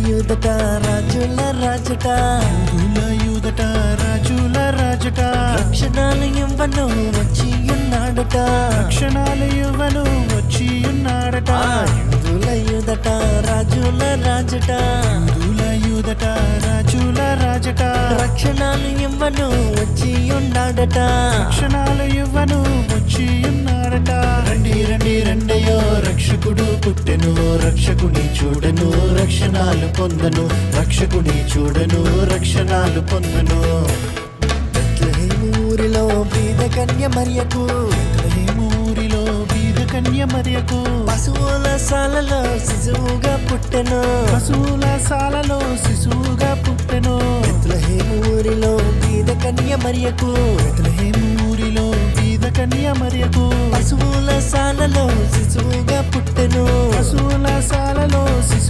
యూదట రాజుల రాజట యూదుల రాజుల రాజట రక్షణాలు ఇవ్వను వచ్చి ఉన్నాడట రక్షణాలు ఇవ్వను వచ్చి ఉన్నాడట యూదుల యూదట రాజుల రాజట యూదుల రాజుల రాజట రక్షణాలు ఇవ్వను వచ్చి ఉన్నాడట రక్షణాలు ఇవ్వను వచ్చి ఉన్నాడట రండి రండి రండయో రక్షకుడు పుట్టెను రక్షకుని చూడను రక్షణాలు పొందను రక్షకుని చూడను రక్షణాలు పొందను బెత్లెహేము ఊరిలో బీద కన్య మరియకు ఊరిలో బీద కన్య మరియకు పశువుల సాలలో శిశువుగా పుట్టెను పశువుల సాలలో శిశువుగా పుట్టెను బెత్లెహేము ఊరిలో బీద కన్య మరియకు ఊరిలో బీద కన్య మరియకు పశువుల సాలలో శిశువుగా పుట్టెను పశువుల సాలలో శిశువు